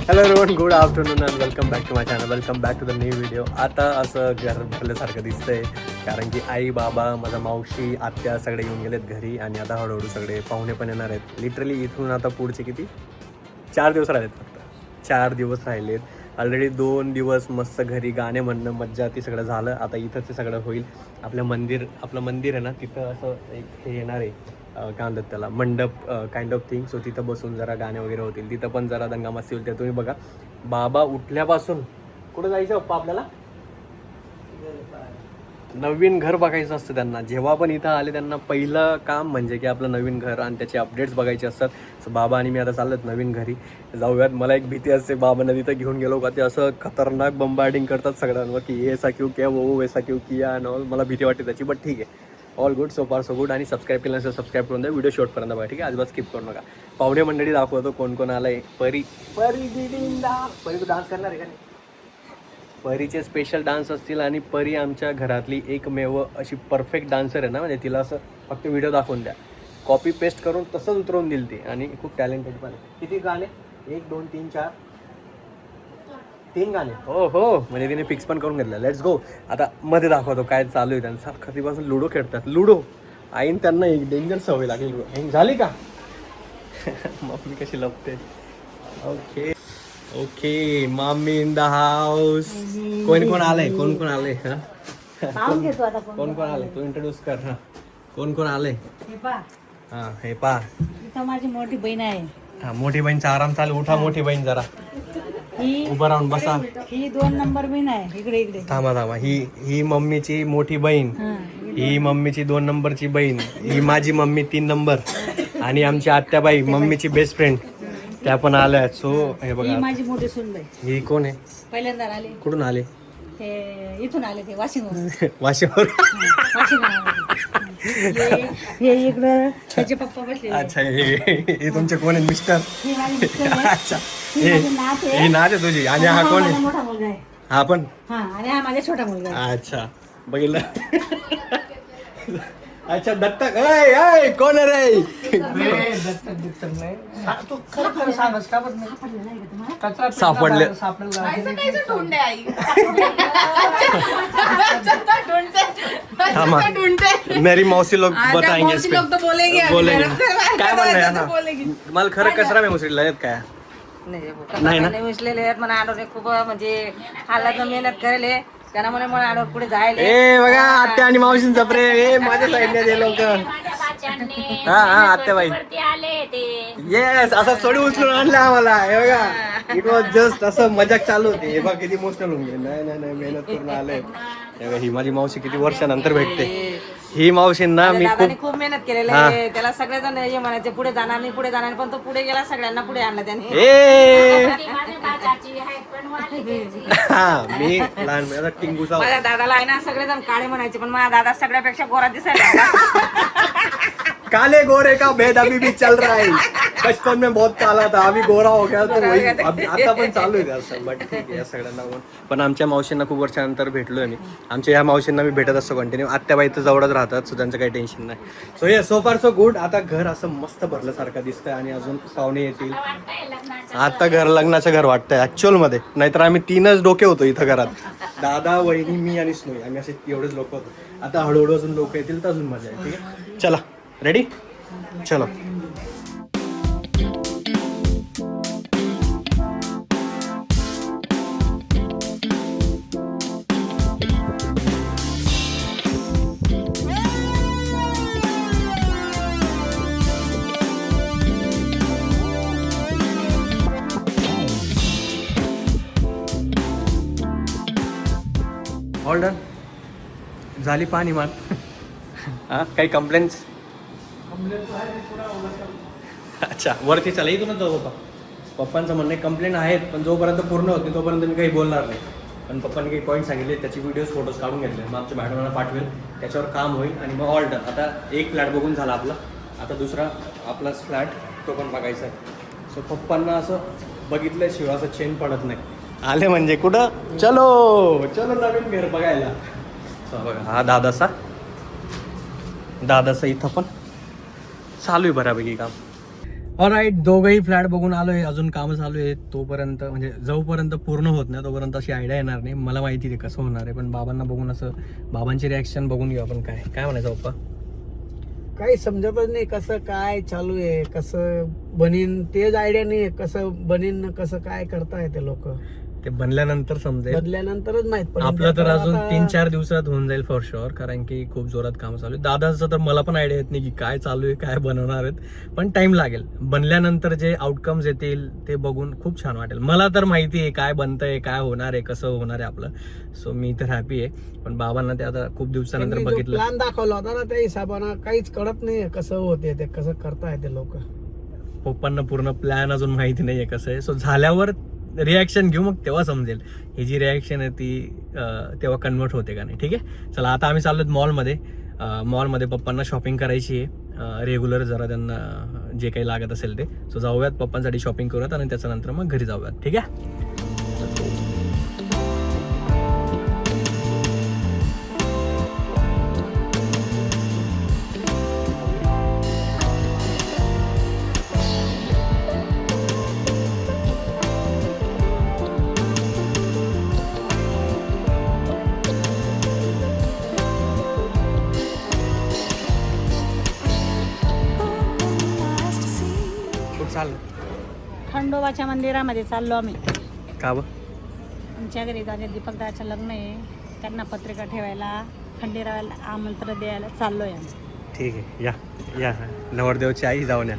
Hello everyone, good afternoon and welcome back to my channel. Welcome back to the new video. आता असं घर भरल्यासारखं दिसतंय कारण की आई, बाबा, माझा मावशी, आत्या सगळे येऊन गेलेत घरी आणि आता हळूहळू सगळे पाहुणे पण येणार आहेत. लिटरली इथून आता पुढचे किती 4 दिवस राहिलेत, फक्त 4 दिवस राहिलेत. ऑलरेडी 2 दिवस मस्त घरी गाणे म्हणणं मज्जा ती सगळं झालं. आता इथं ते सगळं होईल. आपलं मंदिर आहे ना, तिथं असं एक हे येणार आहे, काय म्हणतात त्याला, मंडप काइंड ऑफ थिंग. सो तिथं बसून जरा गाणे वगैरे होतील. तिथं पण जरा दंगामस्ती होईल. ते तुम्ही बघा. बाबा उठल्यापासून कुठं जायचं पप्पा आपल्याला? नवीन घर बघायचं असतं त्यांना. जेव्हा पण इथं आले त्यांना पहिलं काम म्हणजे की आपलं नवीन घर आणि त्याचे अपडेट्स बघायचे असतात. सो बाबा आणि मी आता चाललोत नवीन घरी जाऊयात. मला एक भीती असते बाबांना तिथं घेऊन गेलो का ते असं खतरनाक बंबार्डिंग करतात सगळ्यांवर की हे ऐसा क्यों किया, वो वैसा क्यों किया आणि ऑल. मला भीती वाटते त्याची, बट ठीक आहे. ऑल गुड, सो फार सो गुड. आणि सबस्क्राईब केलं नसेल सबस्क्राईब करून द्या. व्हिडिओ शॉर्टपर्यंत बघा, ठीक आहे. अजिबात स्किप करू नका. पाहुणे मंडळी दाखवतो कोण कोण आलंय. परी तो डान्स करणार आहे का नाही? परीचे स्पेशल डान्स असतील. आणि परी आमच्या घरातली एकमेव अशी परफेक्ट डान्सर आहे ना, म्हणजे तिला असं फक्त व्हिडिओ दाखवून द्या, कॉपी पेस्ट करून तसंच उतरवून दिली ती. आणि खूप टॅलेंटेड पण आहे. किती गाणे? 1 2 3 4 3 गाणे. हो हो, म्हणजे तिने फिक्स पण करून घेतलं. Let's go. आता मध्ये दाखवतो काय चालू आहे त्यांचा. कधीपासून लुडो खेळतात. लुडो आईन त्यांना एक डेंजर सवय लागली. लुडो झाली का? मम्मी कशी लपते. Okay okay, mummy in the house. कोण कोण आलंय? कोण कोण आलंय? कोण कोण आलंय? तू इंट्रोड्यूस कर. हा, कोण कोण आलंय? हा, हे पा, माझी मोठी बहीण आहे. हा, मोठी बहीणचा आराम चालू. उठा मोठी बहीण जरा, उभं राहून बसा. ही 2 नंबर बहीण आहे. इकडे थांबा. ही मम्मीची मोठी बहीण, ही मम्मीची 2 नंबरची बहीण, ही माझी मम्मी 3 नंबर, आणि आमची आत्याबाई मम्मीची बेस्ट फ्रेंड त्या पण आल्या. सो हे बघा, माझी मोठी सूनबाई. ही कोण आहे? पहिल्यांदा आले. कुठून आले? ते इथून आले, ते वाशिमवरून. वाशीवर. हे इकडं त्याचे पप्पा बसले. अच्छा, हे तुमचे कोण आहेत? मिस्टर. हे माझे मिस्टर आहे. अच्छा, ही माझी नात आहे. ही नाच आहे तुझी. आणि हा कोण माझा आहे? मोठा मुलगा आहे. हा पण. हा, आणि हा माझा छोटा मुलगा आहे. अच्छा, बघितलं. अच्छा, दत्तक. ऐ कोण आहे रे? सापडले. थांबा, मेरी मौसी लोग बताएंगे इस पे. बोलेंगे. काय म्हणणं? मला खरं कसरा मी मुसळीला आहेत काय? नाही ना. मला आडवणे खूप म्हणजे हालात मेहनत करेल त्यांना म्हणे मला आडवर पुढे जायला. ए बघा, आत्या आणि मावशींचा प्रेम. ए माझ्या साईडने ते लोक. हा हा, आत्याबाई. येस, असं सोडी उचलून आणलं आम्हाला. हे बघा, इट वॉज जस्ट असं मजाक चालू होती. हे बघा किती इमोशनल होऊन गेले. नाही, मेहनत करून आले. ही माझी मावशी किती वर्षानंतर भेटते. ही मावशींना मी खूप मेहनत केलेली आहे. त्याला सगळेजण हे म्हणायचे पुढे जाणार नाही, पुढे जाणार, पण तो पुढे गेला. सगळ्यांना पुढे आणलं त्याने. हा, मी लहान टिंगूचा. माझ्या दादाला आहे ना, सगळेजण काळे म्हणायचे, पण माझा दादा सगळ्यापेक्षा गोरा दिसायला. काले गोरे का भेद अभी भी चल रहा है. बचपन में बहुत काला था, अभी गोरा हो गया. तो वही आता पण चालू आहे असं. बट ठीक आहे, या सगळ्यांना पण आमच्या मावशींना खूप वर्षानंतर भेटलोय मी. आमच्या ह्या मावशींना मी भेटत असतो कंटिन्यू. आत्याबाई तर जवळच राहतात, सो त्यांचं काही टेन्शन नाही. सो ये सो फार सो गुड. आता घर असं मस्त भरल्यासारखं दिसतंय आणि अजून पाहुणे येतील. आता घर लग्नाचं घर वाटतंय ऍक्च्युअल मध्ये. नाहीतर आम्ही 3च डोके होतो इथं घरात. दादा, वहिनी, मी आणि स्नोई. आम्ही असे एवढेच लोक होतो. आता हळूहळू अजून लोक येतील तर अजून मजा आहे. ठीक आहे, चला रेडी, चलो. ऑल डन झाली पाणी मान. हा, काही कंप्लेंट्स? अच्छा, वरती चला. इथूनच जाऊ पप्पा. पप्पांचं म्हणणं कंप्लेंट आहेत, पण जोपर्यंत पूर्ण होत नाही तोपर्यंत मी काही बोलणार नाही. पण पप्पांनी काही पॉईंट सांगितले, त्याची व्हिडिओज फोटोज काढून घेतले. मग आमच्या मॅडमला पाठवेल, त्याच्यावर काम होईल. आणि मग ऑल डन. आता एक फ्लॅट बघून झाला आपला. आता दुसरा आपलाच फ्लॅट, तो पण बघायचा आहे. सो पप्पांना असं बघितल्याशिवाय असं चेन पडत नाही. आले म्हणजे कुठं, चलो नवीन घर बघायला. बघा, हा दादाचा इथं पण चालू आहे बऱ्यापैकी काम. ऑलराईट, दोघंही फ्लॅट बघून आलोय, अजून कामं चालू आहे. तोपर्यंत म्हणजे जोपर्यंत पूर्ण होत नाही तोपर्यंत अशी आयडिया येणार नाही. मला माहिती आहे कसं होणार आहे, पण बाबांना बघून असं बाबांची रिॲक्शन बघून घेऊ आपण. काय काय म्हणायचं पप्पा? काही समजतच नाही कसं काय चालू आहे, कसं बनीन तेच आयडिया नाही, कसं बनीन कसं काय करताय ते लोक. ते बनल्यानंतर समजेल, बदल्यानंतरच माहित पडेल. आपलं तर अजून आता 3-4 दिवसात होऊन जाईल फॉर शुअर, कारण की खूप जोरात काम चालू आहे. दादाचं तर मला पण आयडिया येत नाही की काय चालू आहे, काय बनवणार आहेत, पण टाइम लागेल. बनल्यानंतर जे आउटकम्स येतील ते बघून खूप छान वाटेल. मला तर माहिती आहे काय बनतंय, काय होणार आहे, कसं होणार आहे आपलं. सो मी तर हॅपी आहे, पण बाबांना ते आता खूप दिवसानंतर बघितलं. प्लॅन दाखवला होता ना त्या हिशोबानं काहीच कळत नाही कसं होते ते, कसं करताय ते लोक. पप्पांना पूर्ण प्लॅन अजून माहिती नाहीये कसं आहे. सो झाल्यावर रिॲक्शन घेऊ, मग तेव्हा समजेल ही जी रिॲक्शन आहे ती तेव्हा कन्वर्ट होते का नाही. ठीक आहे, चला आता आम्ही चाललो मॉलमध्ये. मॉलमध्ये पप्पांना शॉपिंग करायची आहे रेग्युलर, जरा त्यांना जे काही लागत असेल ते. सो जाऊयात, पप्पांसाठी शॉपिंग करूयात आणि त्याच्यानंतर मग घरी जाऊयात. ठीक आहे. खूप चाललं खंडोबाच्या मंदिरामध्ये चाललो आम्ही. का बं? आमच्या घरी जाणे दीपकदाचं लग्न आहे, त्यांना पत्रिका ठेवायला खंडेरावाला आमंत्रण द्यायला चाललोय आम्ही. ठीक आहे, या या नवरदेवची आई जाऊन या.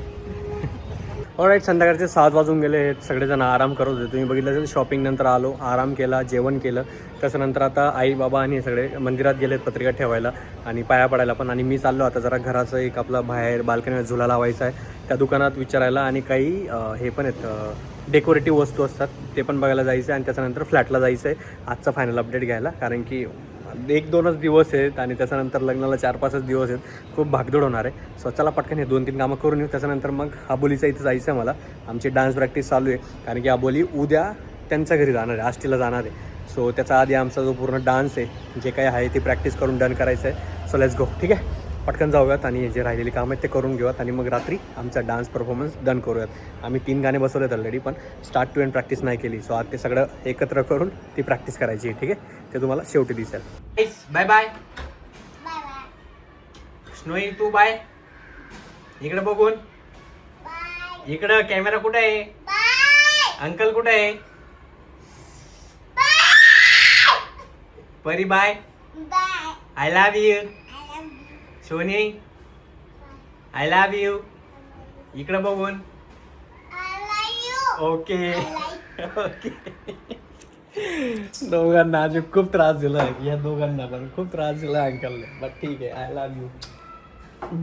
ऑलराईट, संध्याकाळचे 7 वाजून गेले आहेत. सगळेजण आराम करत होते. तुम्ही बघितलं असेल, शॉपिंग नंतर आलो, आराम केला, जेवण केलं. त्याच्यानंतर आता आई बाबा आणि हे सगळे मंदिरात गेलेत पत्रिका ठेवायला आणि पाया पडायला पण. आणि मी चाललो आता जरा घराचं एक आपला बाहेर बाल्कनीवर झुला लावायचा आहे, त्या दुकानात विचारायला. आणि काही हे पण आहेत डेकोरेटिव्ह वस्तू असतात, ते पण बघायला जायचं आहे. आणि त्याच्यानंतर फ्लॅटला जायचं आहे आजचा फायनल अपडेट घ्यायला, कारण की 1-2च दिवस आहेत आणि त्याच्यानंतर लग्नाला 4-5च दिवस आहेत. खूप भागदौड होणार आहे. सो चला पटकन हे 2-3 कामं करून येऊ. त्याच्यानंतर मग आबोलीच्या इथं जायचं आहे मला. आमची डान्स प्रॅक्टिस चालू आहे, कारण की आबोली उद्या त्यांच्या घरी जाणार आहे, आष्टीला जाणार आहे. सो त्याचा आधी आमचा जो पूर्ण डान्स आहे जे काही आहे ती प्रॅक्टिस करून डन करायचं आहे. So let's go. ठीक आहे, पटकन जाऊयात आणि जे राहिलेली कामं आहेत ते करून घेऊयात आणि मग रात्री आमचा डान्स परफॉर्मन्स डन करूयात. आम्ही 3 गाणे बसवलेत ऑलरेडी, पण स्टार्ट टू एंड प्रॅक्टिस नाही केली. सो आज ते सगळं एकत्र करून ती प्रॅक्टिस करायची आहे. ठीक आहे, ते तुम्हाला शेवटी दिसेल. Bye bye. स्नोई तू बाय. इकडे बघून, इकडं कॅमेरा कुठे आहे, अंकल कुठे आहे, Pari bye. I love you. Soni I love you. इकडं बघून. Okay okay. दोघांना आज खूप त्रास दिला, या दोघांना पण खूप त्रास दिला अंकलने, बट ठीक आहे. I love you.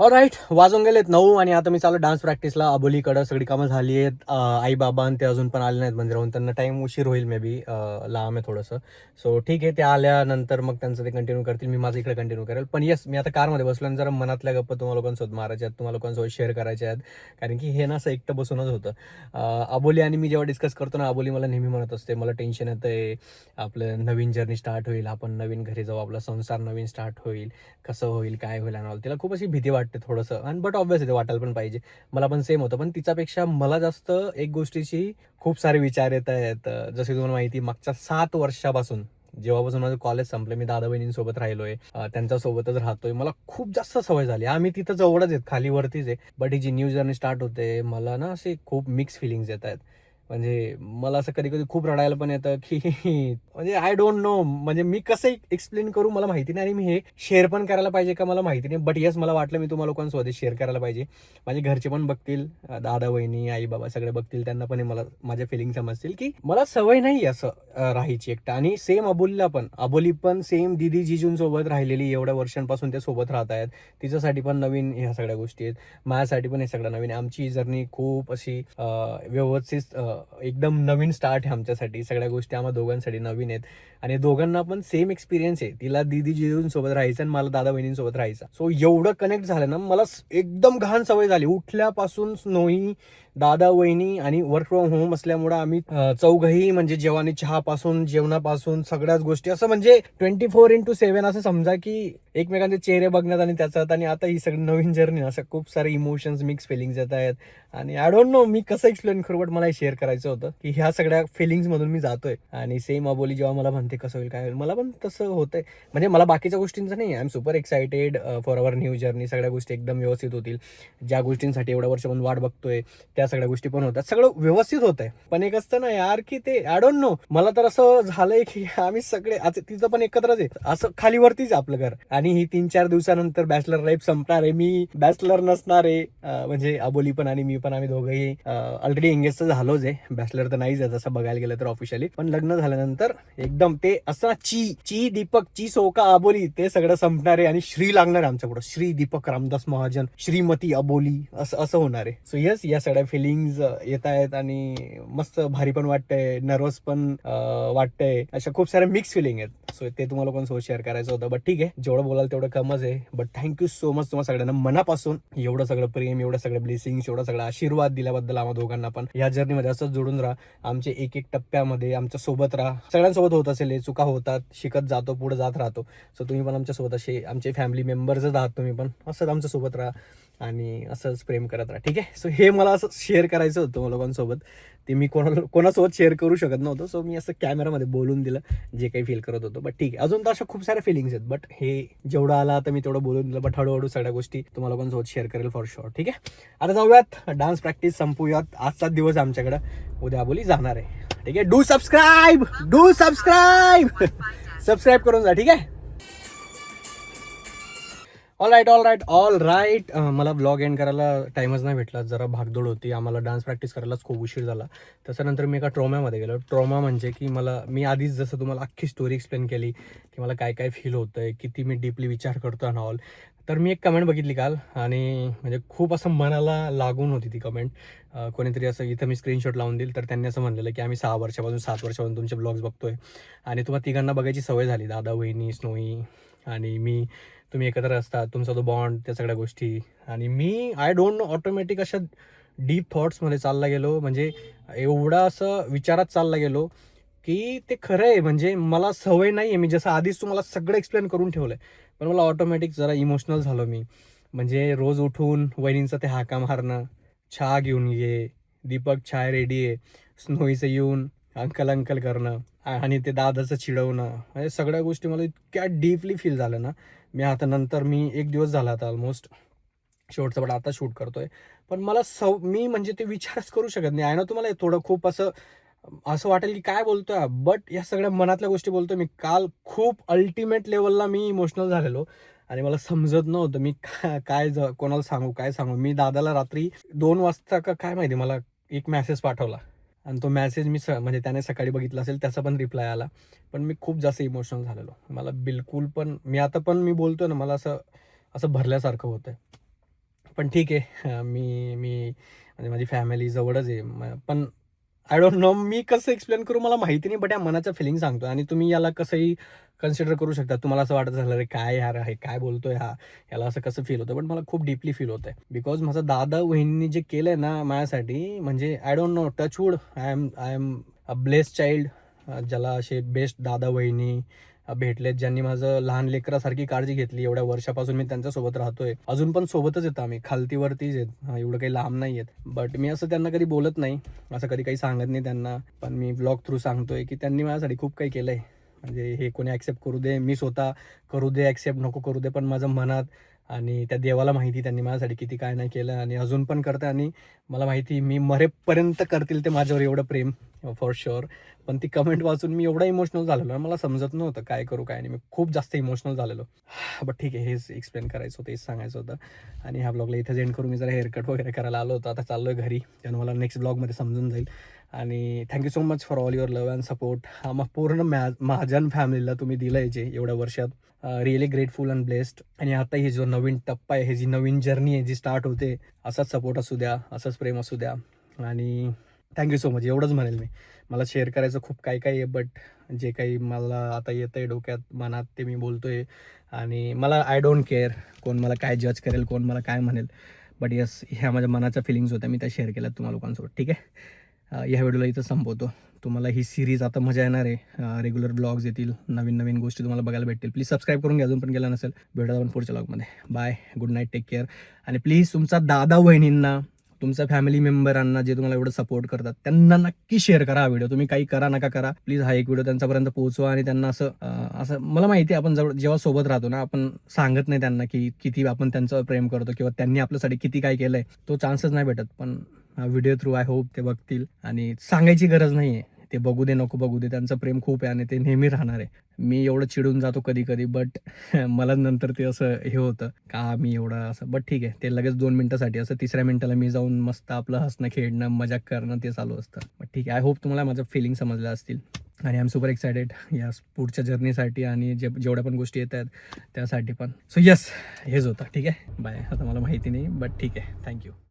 ऑलराईट, वाजून गेलेत 9 आणि आता मी चालू डान्स प्रॅक्टिसला आबोलीकडं. सगळी कामं झाली आहेत. आई बाबा आणि ते अजून पण आले नाहीत मंदिराहून, त्यांना टाईम उशीर होईल मे बी, लांब आहे थोडंसं. सो ठीक आहे, ते आल्यानंतर मग त्यांचं ते कंटिन्यू करतील, मी माझं इकडे कंटिन्यू करेल. पण येस, मी आता कारमध्ये बसलो आणि जरा मनातल्या गप्पा तुम्हाला लोकांसोबत मारायच्या आहेत, तुम्हाला लोकांसोबत शेअर करायच्या आहेत, कारण की हे ना असं एकटं बसूनच होतं. आबोली आणि मी जेव्हा डिस्कस करतो ना, आबोली मला नेहमी म्हणत असते मला टेन्शन येतं आहे, आपलं नवीन जर्नी स्टार्ट होईल, आपण नवीन घरी जाऊ, आपला संसार नवीन स्टार्ट होईल, कसं होईल, काय होईल. आणि तिला खूप अशी भीती वाटते थोडंसं, आणि बट ऑब्वियसली ते वाटायला पण पाहिजे. मला पण सेम होतं, पण तिच्यापेक्षा मला जास्त एक गोष्टीची खूप सारे विचार येत आहेत. जसे तुम्हाला माहिती, मागच्या 7 वर्षापासून जेव्हापासून माझं कॉलेज संपलं, मी दादा बहिणींसोबत राहिलोय, त्यांच्यासोबतच राहतोय. मला खूप जास्त सवय झाली. आम्ही तिथं जवळच आहेत, खाली वरतीच आहे. बट ही जी न्यू जर्नी स्टार्ट होते, मला ना असे खूप मिक्स फिलिंग्स येत आहेत. म्हणजे मला असं कधी कधी खूप रडायला पण येतं की म्हणजे आय डोंट नो, म्हणजे मी कसं एक्सप्लेन करू मला माहिती नाही. आणि मी हे शेअर पण करायला पाहिजे का मला माहिती नाही, बट येस मला वाटलं मी तुम्हाला लोकांसोबत शेअर करायला पाहिजे. माझे घरचे पण बघतील, दादा बहिणी आई बाबा सगळे बघतील, त्यांना पण मला माझ्या फिलिंग समजतील की मला सवय नाही असं राहायची एकटा. आणि सेम अबोलीला पण, अबोली पण सेम दिदी जिजूंसोबत राहिलेली, एवढ्या वर्षांपासून ते सोबत राहत आहेत. तिच्यासाठी पण नवीन ह्या सगळ्या गोष्टी आहेत, माझ्यासाठी पण हे सगळं नवीन. आमची जर्नी खूप अशी व्यवस्थित एकदम नवीन स्टार्ट आहे आमच्यासाठी. सगळ्या गोष्टी आम्हा दोघांसाठी नवीन आहेत आणि दोघांना पण सेम एक्सपिरियन्स आहे. तिला दीदी जिजूंसोबत राहायचं आणि मला दादा बहिणींसोबत राहायचं. सो एवढं कनेक्ट झालं ना, मला एकदम घाण सवय झाली. उठल्यापासून स्नोई, दादा वहिनी आणि वर्क फ्रॉम होम असल्यामुळे आम्ही चौघही म्हणजे जेवणी चहापासून जेवणापासून सगळ्याच गोष्टी असं म्हणजे 24/7 असं समजा की एकमेकांचे चेहरे बघण्यात आणि त्याच्यात. आणि आता ही सगळी नवीन जर्नी असं खूप सारे इमोशन्स मिक्स फिलिंग्स येत आहेत आणि आय डोंट नो मी कसं एक्सप्लेन करू, बट मला हे शेअर करायचं होतं की ह्या सगळ्या फिलिंग्स मधून मी जातोय. आणि सेम अबोली जेव्हा मला म्हणते कसं होईल काय होईल, मला पण तसं होतंय. म्हणजे मला बाकीच्या गोष्टींचं नाही, I am super excited for our new journey. सगळ्या गोष्टी एकदम व्यवस्थित होतील. ज्या गोष्टींसाठी एवढ्या वर्ष पण वाट बघतोय त्या सगळ्या गोष्टी पण होतात. सगळं व्यवस्थित होत आहे. पण एक असतं ना यार की ते आय डोंट नो, मला तर असं झालंय की आम्ही सगळे आज तिचं पण एकत्रच आहे, असं खालीवरतीच आपलं घर. आणि ही 3-4 दिवसानंतर बॅचलर लाईफ संपणार आहे. मी बॅचलर नसणार आहे. म्हणजे अबोली पण आणि मी पण, आम्ही दोघंही ऑलरेडी एंगेज तर झालोच आहे. बॅचलर तर नाहीच आहे तसं बघायला गेलं तर ऑफिशियली. पण लग्न झाल्यानंतर एकदम ते असं ची दीपक, ची सोका अबोली ते सगळं संपणार आहे आणि श्री लागणार आहे आमच्या पुढं. श्री दीपक रामदास महाजन, श्रीमती अबोली असं होणार आहे. सो येस, या सगळ्या फिलिंग्स येत आहेत आणि मस्त भारी पण वाटतंय, नर्वस पण वाटतंय. अशा खूप साऱ्या मिक्स फिलिंग आहेत. सो ते तुम्हाला पण शेअर करायचं होतं. बट ठीक आहे, जेवढं बोलाल तेवढं कमच आहे. बट थँक्यू सो मच तुम्हाला सगळ्यांना मनापासून. एवढं सगळं प्रेम, एवढं सगळं ब्लेसिंग्स, एवढा सगळा आशीर्वाद दिल्याबद्दल आम्हा दोघांना पण. या जर्नीमध्ये असंच जोडून राहा. आमचे एक टप्प्यामध्ये आमच्या सोबत राहा. सगळ्यांसोबत होत असेल, चुका होतात, शिकत जातो, पुढे जात राहतो. सो तुम्ही पण आमच्या सोबत असे आमचे फॅमिली मेंबर्सच आहात. तुम्ही पण असंच आमच्या सोबत राहा आणि असंच प्रेम करत राहा. ठीक आहे. सो हे मला असं शेअर करायचं होतं मला लोकांसोबत. ते मी कोणासोबत शेअर करू शकत नव्हतं. सो मी असं कॅमेरामध्ये बोलून दिलं जे काही फील करत होतो. बट ठीक आहे, अजून तर अशा खूप साऱ्या फिलिंग्स आहेत. बट हे जेवढं आला तर मी तेवढं बोलून दिलं. बट हळूहळू सगळ्या गोष्टी तुम्हाला पण सोबत शेअर करेल फॉर शुअर. ठीक आहे, आता जाऊयात, डान्स प्रॅक्टिस संपूयात. आजचा दिवस आमच्याकडं, उद्या अबोली जाणार आहे. ठीक आहे, डू सबस्क्राईब सबस्क्राईब करून जा. ठीक आहे. All right. मला व्लॉग एंड करायला टाईमच नाही भेटला, जरा भागदौड होती. आम्हाला डान्स प्रॅक्टिस करायलाच खूप उशीर झाला. त्याच्यानंतर मी एका ट्रॉमामध्ये गेलो. ट्रॉमा म्हणजे की मी आधीच जसं तुम्हाला अख्खी स्टोरी एक्सप्लेन केली की मला काय काय फील होतंय, किती मी डीपली विचार करतो आणि ऑल. तर मी एक कमेंट बघितली काल आणि म्हणजे खूप असं मनाला लागून होती ती कमेंट. कोणीतरी असं, इथं मी स्क्रीनशॉट लावून देईल, तर त्यांनी असं म्हणलेलं की आम्ही 6 वर्षापासून 7 वर्षापासून तुमचे ब्लॉग्स बघतोय आणि तुम्हाला तिघांना बघायची सवय झाली, दादा वहिनी, स्नोई आणि मी. तुम्ही एकत्र असतात, तुमचा तो बॉन्ड, त्या सगळ्या गोष्टी. आणि मी आय डोंट नो, ऑटोमॅटिक अशा डीप थॉट्समध्ये चालला गेलो. म्हणजे एवढा असं विचारात चालला गेलो की ते खरं आहे. म्हणजे मला सवय नाही आहे, मी जसं आधीच तुम्हाला सगळं एक्सप्लेन करून ठेवलं आहे, पण मला ऑटोमॅटिक जरा इमोशनल झालो मी. म्हणजे रोज उठून वहिनींचा ते हाका मारणं, चहा घेऊन ये, दीपक चाय रेडी आहे, स्नोईचं येऊन अंकल करणं आणि ते दादाचं चिडवणं, म्हणजे सगळ्या गोष्टी मला इतक्या डीपली फील झालं ना. मी आता नंतर, मी 1 दिवस झाला आता ऑलमोस्ट शेवटचा, पण आता शूट करतोय. पण मला मी म्हणजे ते विचारच करू शकत नाही. आहे ना, तुम्हाला थोडं खूप असं वाटेल की काय बोलतोय, बट या सगळ्या मनातल्या गोष्टी बोलतोय मी. काल खूप अल्टिमेट लेवलला मी इमोशनल झालेलो आणि मला समजत नव्हतं मी कोणाला काय सांगू. मी दादाला रात्री 2 वाजता का काय माहिती, मला एक मेसेज पाठवला आणि तो मेसेज म्हणजे त्याने सकाळी बघितला असेल, त्याचा पण रिप्लाय आला. पण मी खूप जास्त इमोशनल झालेलो. मला बिलकुल पण, मी आता पण मी बोलतोय ना, मला असं भरल्यासारखं होतंय. पण ठीक आहे, मी म्हणजे माझी फॅमिली जवळच आहे. पण आय डोंट नो मी कसं एक्सप्लेन करू, मला माहिती नाही. बट या मनाचं फिलिंग सांगतो आणि तुम्ही याला कसंही कन्सिडर करू शकता. तुम्हाला असं वाटत झालं, अरे काय यार आहे, काय बोलतोय याला असं कसं फील होतं. बट मला खूप डीपली फील होतंय. बिकॉज माझा दादा वहिनींनी जे केलंय ना माझ्यासाठी, म्हणजे I don't know, touchwood, I am a blessed child. ज्याला असे बेस्ट दादा वहिनी भेटलेत, ज्यांनी माझं लहान लेकरासारखी काळजी घेतली. एवढ्या वर्षापासून मी त्यांच्यासोबत राहतोय, अजून पण सोबतच येतो आम्ही, खालतीवरतीच आहेत, एवढं काही लांब नाही आहेत. बट मी असं त्यांना कधी बोलत नाही, असं कधी काही सांगत नाही त्यांना. पण मी ब्लॉग थ्रू सांगतोय की त्यांनी माझ्यासाठी खूप काही केलंय. म्हणजे हे कोणी ॲक्सेप्ट करू दे, मी स्वतः करू दे, ॲक्सेप्ट नको करू दे, पण माझं मनात आणि त्या देवाला माहिती त्यांनी माझ्यासाठी किती काय नाही केलं आणि अजून पण करतं. आणि मला माहिती, मी मरेपर्यंत करतील ते माझ्यावर एवढं प्रेम, फॉर शुअर. पण ती कमेंट वाचून मी एवढा इमोशनल झालेलो, मला समजत नव्हतं काय करू काय नाही. मी खूप जास्त इमोशनल झालेलो. बट ठीक आहे, हेच एक्सप्लेन करायचं होतं, हेच सांगायचं होतं. आणि ह्या ब्लॉगला इथं एंड करू. मी जरा हेअरकट वगैरे करायला आलो होतो, आता चाललोय घरी, त्यानं मला नेक्स्ट ब्लॉगमध्ये समजून जाईल. आणि thank you so much for all your love and support. मग पूर्ण महाजन फॅमिलीला तुम्ही दिलंय जे एवढ्या वर्षात, रिअली ग्रेटफुल अँड ब्लेस्ड. आणि आता ही जो नवीन टप्पा आहे, ही जी नवीन जर्नी आहे जी स्टार्ट होते, असाच सपोर्ट असू द्या, असंच प्रेम असू द्या. आणि थँक्यू सो मच, एवढंच म्हणेल मी. मला शेअर करायचं खूप काही काही आहे, बट जे काही मला आता येतं आहे डोक्यात मनात ते मी बोलतो आहे. आणि मला आय डोंट केअर कोण मला काय जज करेल, कोण मला काय म्हणेल, बट यस, ह्या माझ्या मनाच्या फिलिंग्स होत्या, मी त्या शेअर केल्यात तुम्हाला लोकांसोबत. ठीक आहे, ह्या व्हिडिओला इथं संपवतो. तुम्हाला ही सिरीज आता मजा येणार आहे. रेग्युलर ब्लॉग्स येतील, नवीन नवीन गोष्टी तुम्हाला बघायला भेटतील. प्लीज सबस्क्राईब करून घ्या अजून पण केलं नसेल. भेटूया आपण पुढच्या ब्लॉगमध्ये. Bye, good night, take care. आणि प्लीज तुमचा दादा वहिनींना, तुमच्या फॅमिली मेंबरांना जे तुम्हाला एवढं सपोर्ट करतात त्यांना नक्की शेअर करा हा व्हिडिओ. तुम्ही काही करा नका करा, प्लीज हा एक व्हिडिओ त्यांच्यापर्यंत पोहोचवा. आणि त्यांना असं मला माहिती आहे, आपण जेव्हा सोबत राहतो ना, आपण सांगत नाही त्यांना की किती आपण त्यांचं प्रेम करतो किंवा त्यांनी आपल्यासाठी किती काय केलंय, तो चान्सच नाही भेटत. पण व्हिडिओ थ्रू आय होप ते बघतील. आणि सांगायची गरज नाही आहे, ते बघू दे नको बघू दे, त्यांचं प्रेम खूप आहे आणि ते नेहमी राहणार आहे. मी एवढं चिडून जातो कधी कधी, बट मला नंतर ते असं हे होतं का मी एवढं असं, बट ठीक आहे, ते लगेच 2 मिनिटासाठी असं 3ऱ्या मिनिटाला मी जाऊन मस्त आपलं हसणं खेळणं मजाक करणं ते चालू असतं. बट ठीक आहे, आय होप तुम्हाला माझ्या फिलिंग समजल्या असतील. आणि आय एम सुपर एक्सायटेड या पुढच्या जर्नीसाठी आणि जेवढ्या पण गोष्टी येत आहेत त्यासाठी पण. सो यस, हेच होतं. ठीक आहे, बाय. आता मला माहिती नाही, बट ठीक आहे, थँक्यू.